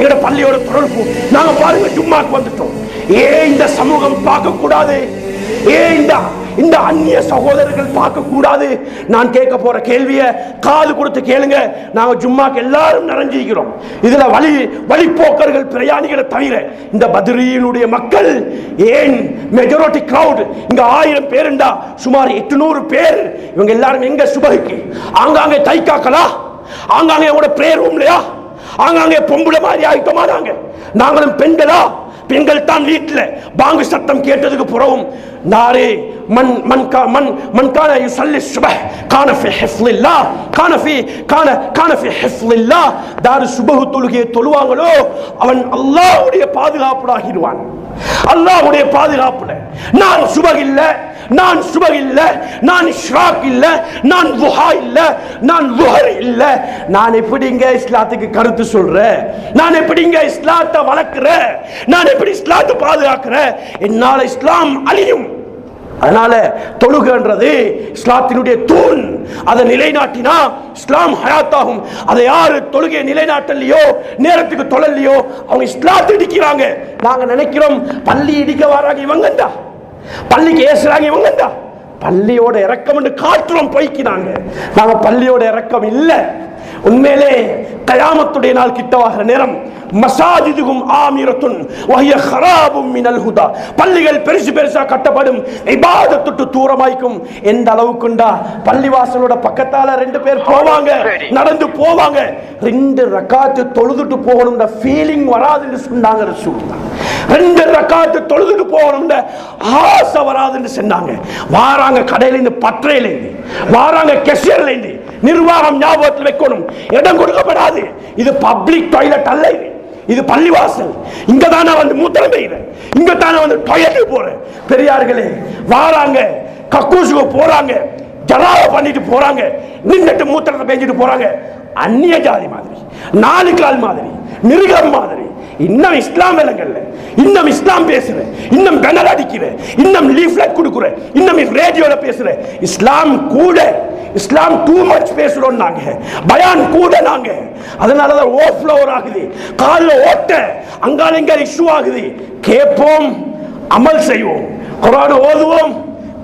எங்க பள்ளியோட தொடர்பு நாங்க பாருங்க ஜும்மாக்கு வந்துட்டோம். ஏன் இந்த சமூகம் பார்க்க கூடாது? ஏன் இந்த அந்நிய சகோதரர்கள் பார்க்க கூடாது? நான் கேட்க போற கேள்வியை காது கொடுத்து கேளுங்க. நாங்க ஜும்மாக்கு எல்லாரும் நிறைஞ்சிருக்கிறோம். இதுல வழிப்போக்கர்கள் பிரயாணிகளை தவிர இந்த பத்ரியினுடைய மக்கள் ஏன் மெஜாரிட்டி கிரவுட் இங்க 1000 பேருண்டா சுமார் 800 பேர். இவங்க எல்லாரும் எங்க சுபகுக்கு ஆங்காங்கே தைக்காக்கலா, ஆங்காங்கே உங்களோட பிரேயர் ரூம்லயா, ஆங்காங்கே பொம்பளை மாதிரி ஆயிட்டோமா? நாங்களும் பெண்களா? பெண்கள் தான் வீட்டில் பாங்கு சத்தம் கேட்டதுக்கு புறவும் நாரே மன் மன் மன் மன் கான யுஸல்லி சுபஹ் கான ஃபி ஹிஃப்லில்லாஹ் கான ஃபி ஹிஃப்லில்லாஹ். தாரு சுபஹ் தொழுகையை தொழுவாங்களோ அவன் அல்லாஹ்வுடைய பாதுகாப்புல ஆகிடுவான். அல்லாஹ்வுடைய பாதுகாப்புல. நான் சுபஹ் இல்ல, நான் சுபஹ் இல்ல, நான் இஷ்ராக் இல்ல, நான் துஹா இல்ல, நான் லுஹர் இல்ல. நான் எப்படிங்க இஸ்லாத்துக்கு கருத்து சொல்றேன்? நான் எப்படிங்க இஸ்லாத்தை வளர்க்கிறேன்? நான் எப்படி இஸ்லாத்தை பாதுகாக்கிறேன்? என்னால இஸ்லாம் அழியும். அதனால தொழுகைன்றது இஸ்லாத்தினுடைய தூண். அதை நிலைநாட்டினா இஸ்லாம் ஹயாத்தாகும். அதை யாரு தொழுகையை நிலைநாட்டலையோ, நேரத்துக்கு தொழலையோ, அவங்க இஸ்லாத்தை இடிக்கிறாங்க. நாங்க நினைக்கிறோம் பள்ளி இடிக்க வராங்க இவங்கண்டா, பள்ளிக்கு ஏசுறாங்க இவங்கண்டா. பள்ளியோட இறக்கம் என்று காட்டுறோம் பொய்க்கிறாங்க. நாங்க பள்ளியோட இறக்கம் இல்லை. உண்மையிலே கயாமத்துடைய நாள் கிட்டவாகிற நேரம் மசாஜிதுகும் ஆமிரத்துன் வஹிய ஹராபும் மினல் ஹுதா. பள்ளிகள் பெருசு பெருசா கட்டப்படும், இபாதத்துக்கு தூரமாய்க்கும். எந்த அளவுக்குண்டா பள்ளிவாசலோட பக்கத்தால 2 பேர் போவாங்க, நடந்து போவாங்க, 2 ரக்காத்து தொழுதுட்டு போகணும்ன்ற ஃபீலிங் வராதுன்னு சொன்னாங்க ரசூலுல்லாஹ். 2 ரக்காத்து தொழுதுட்டு போகணும்ன்ற ஆசை வராதுன்னு சொன்னாங்க. வாராங்க கடையில இருந்து, பற்றையில இருந்து வாராங்க, கெஷியர்ல இருந்து. நிர்வாகம் ஞாபகத்தில் வைக்கணும், இடம் கொடுக்கப்படாது. இது பப்ளிக் டாய்லெட் அல்ல, இது பள்ளிவாசல். இங்க தானே வந்து மூத்திரம் பெய்கிறேன், இங்க தானே வந்து டாய்லெட் போறேன். பெரியார்களே வாராங்க, கக்கூசுக்கு போறாங்க, ஜலாவ பண்ணிட்டு போறாங்க, நின்னுட்டு மூத்திரத்தை பெஞ்சிட்டு போறாங்க. அந்நிய ஜாதி மாதிரி, 4 கால் மாதிரி, மிருகம் மாதிரி. இன்னும் இஸ்லாம் விலங்கல்ல, இன்னும் இஸ்லாம் பேசுற, இன்னும் பேனர் அடிக்கிற, இன்னும் லீஃப்லெட் கொடுக்குற, இன்னும் ரேடியோல பேசுற. இஸ்லாம் கூட, இஸ்லாம் டூ மச் பேசுறோம் நாங்க, பயான் கூட நாங்க. அதனாலதான் ஓவர்ஃப்ளோர் ஆகுது, கால்ல ஓட்ட, அங்கால இங்க இஷ்யூ ஆகுது. கேட்போம், அமல் செய்வோம், குர்ஆனை ஓதுவோம்,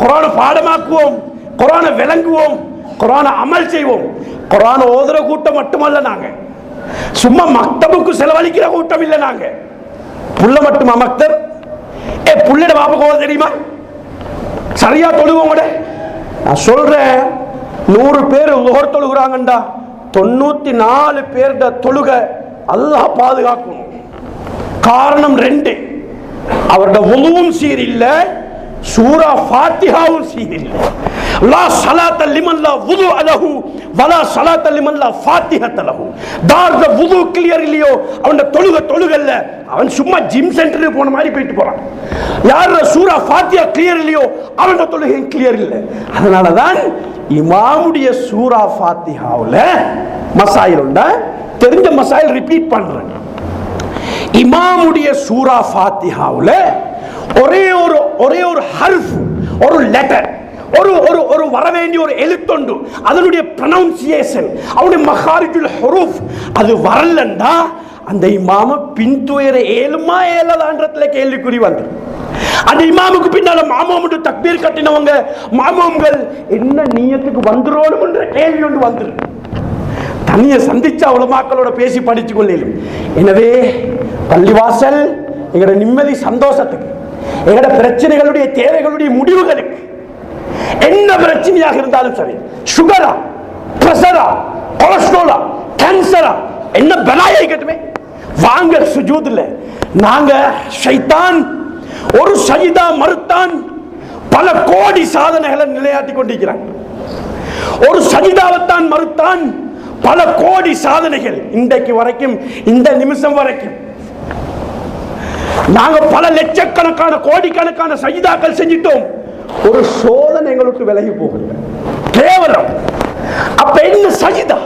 குர்ஆனை பாடமாக்குவோம், குர்ஆனை விளங்குவோம், குர்ஆனை அமல் செய்வோம். குர்ஆனை ஓதுற கூட்டம் மட்டுமல்ல நாங்க, சும்மா மக்தபுக்கு செலவழிக்கிற கூட்டம் இல்ல நாங்க. புள்ள மட்டுமா மக்தர்? புள்ளிட பாப்பா தெரியுமா? சரியா தொழுவோம். நான் சொல்றேன், 100 பேர் லுஹர் தொழுகிறாங்கண்டா, 94 பேர் தொழுகை அல்லாஹ் பாதுகாக்கணும். காரணம் 2, அவருடைய வுதுவும் சீரில்ல, சூரா ஃபாத்திஹாவும் சீரில்ல. லா ஸலாத்த லிமன் லா வுதுஅ லஹு வலா ஸலாத்த லிமன் லா ஃபாத்திஹத லஹு. தார்த வுது கிளியர் இல்லையோ அவன் தொழுகல்ல, அவன் சும்மா ஜிம் சென்டருக்கு போன மாதிரி போயிட்டு போறான். யார் சூரா ஃபாத்திஹா கிளியர் இல்லையோ அவன் தொழுகை கிளியர் இல்லை. அதனாலதான் இமாமுடைய சூரா ஃபாத்திஹாவுல மசாயில் உண்டா, தெரிஞ்ச மசாயில் ரிப்பீட் பண்றேன். இமாமுடைய சூரா ஃபாத்திஹாவுல ஒரே ஒரு ஹர்ஃப், ஒரு லெட்டர், ஒரு வர வேண்டிய ஒரு எழுத்துண்டு, அதனுடைய ப்ரொனன்சியேஷன், அவருடைய மகாரிஜுல் ஹுரூஃப் அது வரலண்டா அந்த இமாம பின்துயர ஏழுமா ஏழதான்றதுல கேள்விக்குறி வந்து. அந்த இமாமுக்கு பின்னால மாமூமுக்கு தக்பீர் கட்டினவங்க மாமூம்கள் என்ன நியத்துக்கு வந்துரோணும் என்ற கேள்வி ஒன்று வந்துரு. தனிய சந்திச்ச உலமாக்களோட பேசி படிச்சு கொள்ளும். எனவே பள்ளிவாசல் எங்களோட நிம்மதி சந்தோஷத்துக்கு, எங்களோட பிரச்சனைகளுடைய தேவைகளுடைய முடிவுகளுக்கு, என்ன பிரச்சனையாக இருந்தாலும் சரி, சுகரா, பிரஷரா, கொலஸ்ட்ராலா, கேன்சரா, என்ன பலாயை கட்டுமே வாங்க சுஜூதுல. நாங்க ஷைத்தான் ஒரு சஜிதா மறுத்தான் பல கோடி சாதனைகளை நிலையாட்டி கொண்டிருக்கிறான். ஒரு சஜிதாவைத்தான் மறுத்தான் பல கோடி சாதனைகள் இன்றைக்கு வரைக்கும், இந்த நிமிஷம் வரைக்கும். நாங்க பல லட்சக்கணக்கான கோடிக்கணக்கான சஜிதாக்கள் செஞ்சிட்டோம், ஒரு சோதனை எங்களுக்கு விலகி போகல, கேவலம். அப்ப என்ன சஜிதா?